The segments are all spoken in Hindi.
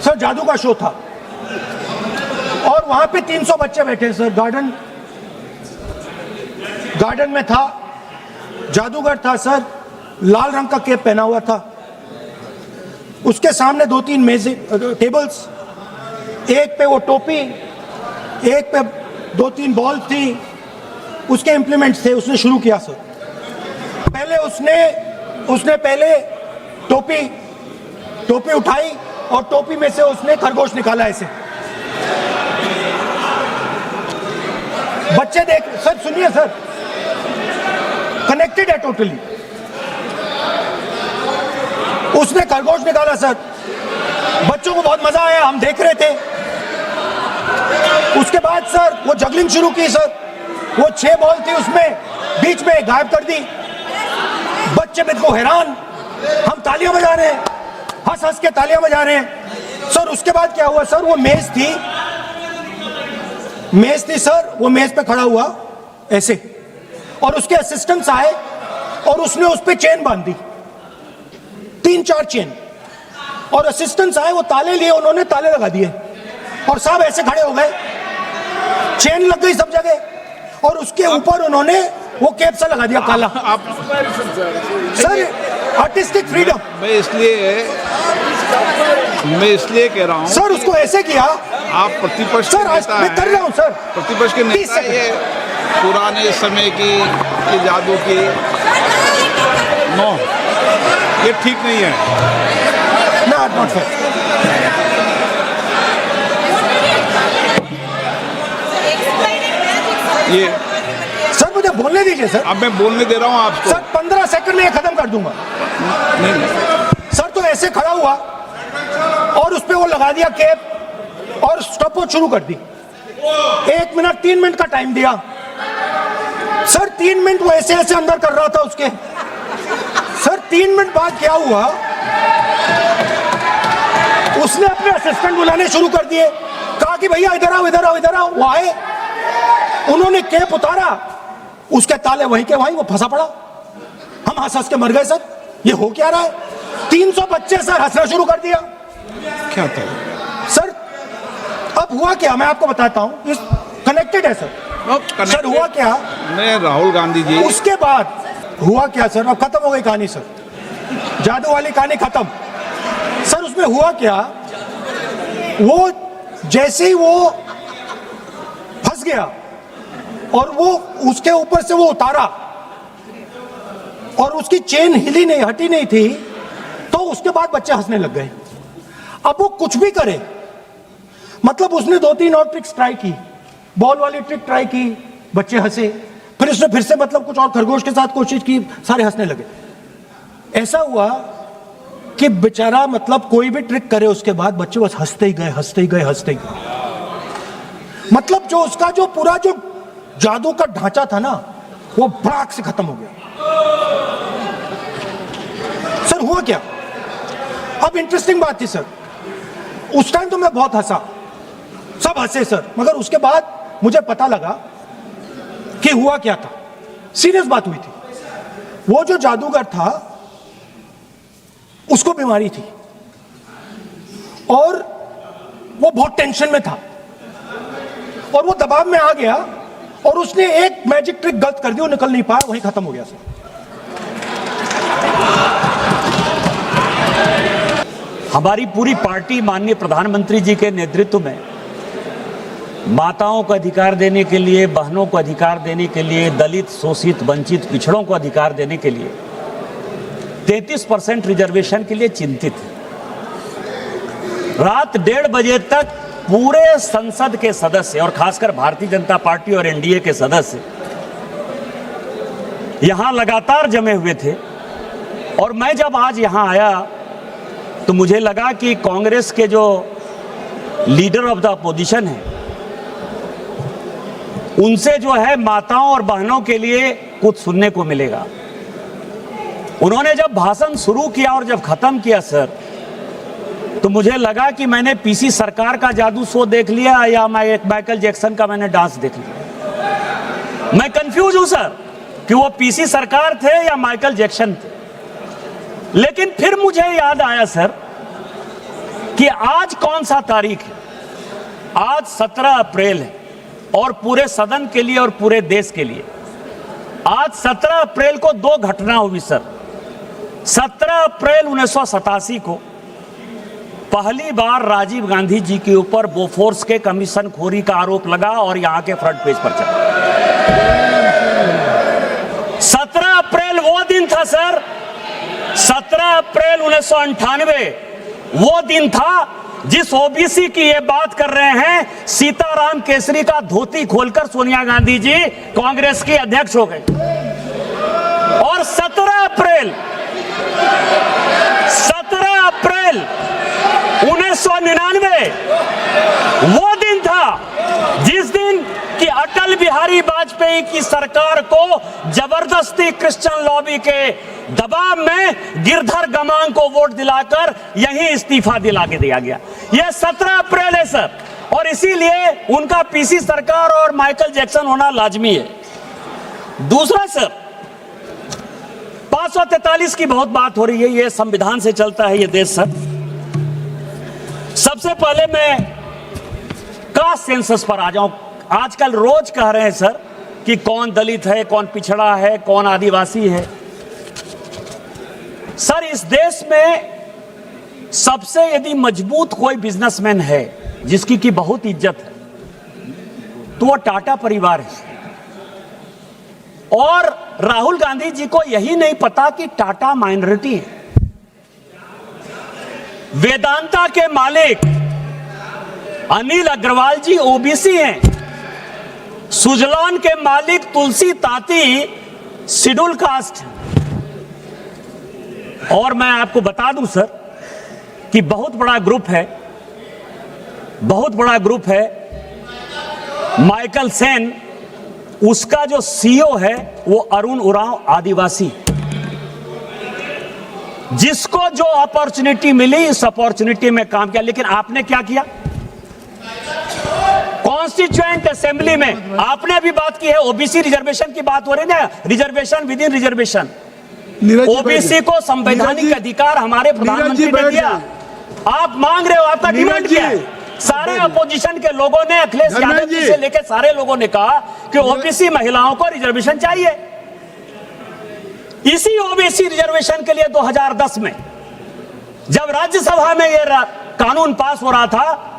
सर जादू का शो था और वहां पे 300 बच्चे बैठे सर। गार्डन में था, जादूगर था सर, लाल रंग का कैप पहना हुआ था। उसके सामने 2-3 मेज़ें, टेबल्स, एक पे वो टोपी, एक पे 2-3 बॉल थी, उसके इंप्लीमेंट्स थे। उसने शुरू किया सर। पहले उसने पहले टोपी उठाई और टोपी में से उसने खरगोश निकाला ऐसे। बच्चे देख, सर सुनिए सर, कनेक्टेड है टोटली। उसने खरगोश निकाला सर, बच्चों को बहुत मजा आया, हम देख रहे थे। उसके बाद सर वो जगलिंग शुरू की सर। वो 6 बॉल थी, उसमें बीच में गायब कर दी। बच्चे बिल्कुल हैरान, हम तालियां बजा रहे हैं, हंस हंस के तालियां बजा रहे हैं सर। उसके बाद क्या हुआ सर, वो मेज थी सर, वो मेज पे खड़ा हुआ ऐसे, और उसके असिस्टेंट्स आए और उसने उस पे चेन बांध दी, 3-4 चेन। और असिस्टेंट्स आए, वो ताले लिए, उन्होंने ताले लगा दिए और सब ऐसे खड़े हो गए। चेन लग गई सब जगह और उसके ऊपर उन्होंने वो कैप सा लगा दिया काला। Sir artistic freedom. मैं इसलिए कह रहा हूँ सर, उसको ऐसे किया। आप प्रतिपक्ष सर मैं कर रहा हूँ सर। प्रतिपक्ष के नेता ये पुराने समय की ये जादू की नो, ये ठीक नहीं है। Not fair. ये सर मुझे बोलने दीजिए सर। अब मैं बोलने दे रहा हूँ आपको। सर 15 सेकंड में खत्म कर दूंगा। नहीं सर तो ऐसे खड़ा हुआ और उस पे वो लगा दिया कैप और स्टॉपवॉच शुरू कर दी। 1 मिनट 3 मिनट का टाइम दिया सर। 3 मिनट वो ऐसे ऐसे अंदर कर रहा था उसके। सर 3 मिनट बाद क्या हुआ, उसने अपने असिस्टेंट बुलाने शुरू कर दिए, कहा कि भैया इधर आओ इधर आओ इधर आओ। वो आए, उन्होंने कैप उतारा, उसके ताले वहीं के वहीं, वो फंसा पड़ा। हम हंस हंस के मर गए सर। ये हो क्या रहा है? 300 बच्चे सर हंसना शुरू कर दिया। क्या था सर? अब हुआ क्या मैं आपको बताता हूं, इस कनेक्टेड है सर। सर हुआ क्या, मैं राहुल गांधी जी, उसके बाद हुआ क्या सर? अब खत्म हो गई कहानी सर, जादू वाली कहानी खत्म। सर उसमें हुआ क्या, वो जैसे ही वो फंस गया और वो उसके ऊपर से वो उतारा और उसकी चेन हिली नहीं, हटी नहीं थी, तो उसके बाद बच्चे हंसने लग गए। अब वो कुछ भी करे, मतलब उसने 2-3 और ट्रिक्स ट्राई की, बॉल वाली ट्रिक ट्राई की, बच्चे हंसे। फिर उसने फिर से मतलब कुछ और खरगोश के साथ कोशिश की, सारे हंसने लगे। ऐसा हुआ कि बेचारा मतलब कोई भी ट्रिक करे उसके बाद बच्चे बस हंसते ही गए, हंसते ही गए, हंसते ही गए। मतलब जो उसका जो पूरा जो जादू का ढांचा था ना, वो भड़ाक से खत्म हो गया। सर हुआ क्या, अब इंटरेस्टिंग बात थी सर, उस टाइम तो मैं बहुत हंसा, सब हंसे सर, मगर उसके बाद मुझे पता लगा कि हुआ क्या था। सीरियस बात हुई थी। वो जो जादूगर था उसको बीमारी थी और वो बहुत टेंशन में था और वो दबाव में आ गया और उसने एक मैजिक ट्रिक गलत कर दी, वो निकल नहीं पाया, वहीं खत्म हो गया सर। हमारी पूरी पार्टी माननीय प्रधानमंत्री जी के नेतृत्व में माताओं को अधिकार देने के लिए, बहनों को अधिकार देने के लिए, दलित, शोषित, वंचित, पिछड़ों को अधिकार देने के लिए 33% रिजर्वेशन के लिए चिंतित है। रात 1:30 बजे तक पूरे संसद के सदस्य और खासकर भारतीय जनता पार्टी और एनडीए के सदस्य यहां लगातार जमे हुए थे और मैं जब आज यहां आया तो मुझे लगा कि कांग्रेस के जो लीडर ऑफ द अपोजिशन है उनसे जो है माताओं और बहनों के लिए कुछ सुनने को मिलेगा। उन्होंने जब भाषण शुरू किया और जब खत्म किया सर, तो मुझे लगा कि मैंने पीसी सरकार का जादू शो देख लिया या मैं एक माइकल जैक्सन का मैंने डांस देख लिया। मैं कंफ्यूज हूं सर कि वो पीसी सरकार थे या माइकल जैक्सन थे। लेकिन फिर मुझे याद आया सर कि आज कौन सा तारीख है। आज 17 अप्रैल है और पूरे सदन के लिए और पूरे देश के लिए आज 17 अप्रैल को दो घटना हुई सर। 17 अप्रैल 1987 को पहली बार राजीव गांधी जी के ऊपर बोफोर्स के कमीशन खोरी का आरोप लगा और यहां के फ्रंट पेज पर चला। 17 अप्रैल वो दिन था सर, 17 अप्रैल 1998 वो दिन था जिस ओबीसी की ये बात कर रहे हैं, सीताराम केसरी का धोती खोलकर सोनिया गांधी जी कांग्रेस की अध्यक्ष हो गए। और 17 अप्रैल 1999 वो दिन था जिस दिन कि अटल बिहारी वाजपेयी की सरकार को जबरदस्ती क्रिश्चियन लॉबी के दबाव में गिरधर गमांग को वोट दिलाकर यहीं इस्तीफा दिला के दिया गया। यह 17 अप्रैल है सर, और इसीलिए उनका पीसी सरकार और माइकल जैक्सन होना लाजमी है। दूसरा सर, 543 की बहुत बात हो रही है, यह संविधान से चलता है ये देश सर। सबसे पहले मैं कास्ट सेंसस पर आ जाऊं। आजकल रोज कह रहे हैं सर कि कौन दलित है, कौन पिछड़ा है, कौन आदिवासी है। सर, इस देश में सबसे यदि मजबूत कोई बिजनेसमैन है जिसकी की बहुत इज्जत है तो वो टाटा परिवार है। और राहुल गांधी जी को यही नहीं पता कि टाटा माइनॉरिटी है। वेदांता के मालिक अनिल अग्रवाल जी ओबीसी हैं। सुजलॉन के मालिक तुलसी ताती शेड्यूल कास्ट। और मैं आपको बता दूं सर कि बहुत बड़ा ग्रुप है माइकल सेन, उसका जो सीईओ है वो अरुण उरांव आदिवासी। जिसको जो अपॉर्चुनिटी मिली इस अपॉर्चुनिटी में काम किया। लेकिन आपने क्या किया? कॉन्स्टिट्यूएंट असेंबली में आपने अभी बात की है, ओबीसी रिजर्वेशन की बात हो रही है ना, reservation with in reservation. OBC को संवैधानिक अधिकार हमारे प्रधानमंत्री ने दिया। आप मांग रहे हो, आपका डिमांड क्या है? सारे अपोजिशन के लोगों ने, अखिलेश यादव जी से लेकर सारे लोगों ने कहा कि ओबीसी महिलाओं को रिजर्वेशन चाहिए। इसी ओबीसी रिजर्वेशन के लिए 2010 में जब राज्यसभा में यह कानून पास हो रहा था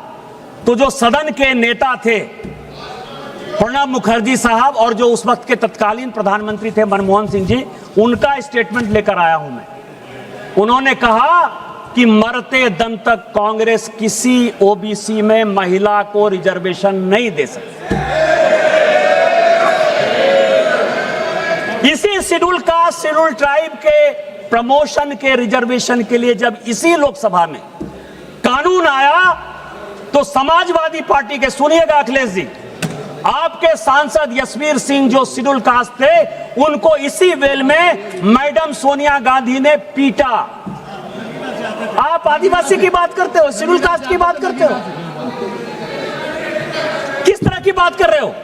तो जो सदन के नेता थे प्रणब मुखर्जी साहब और जो उस वक्त के तत्कालीन प्रधानमंत्री थे मनमोहन सिंह जी, उनका स्टेटमेंट लेकर आया हूं मैं। उन्होंने कहा कि मरते दम तक कांग्रेस किसी ओबीसी में महिला को रिजर्वेशन नहीं दे सकती। इसी शेड्यूल कास्ट शेड्यूल ट्राइब के प्रमोशन के रिजर्वेशन के लिए जब इसी लोकसभा में कानून आया तो समाजवादी पार्टी के, सुनिएगा अखिलेश जी, आपके सांसद यशवीर सिंह जो शेड्यूल कास्ट थे, उनको इसी वेल में मैडम सोनिया गांधी ने पीटा। आप आदिवासी की बात करते हो, शेड्यूल कास्ट की बात करते हो, किस तरह की बात कर रहे हो?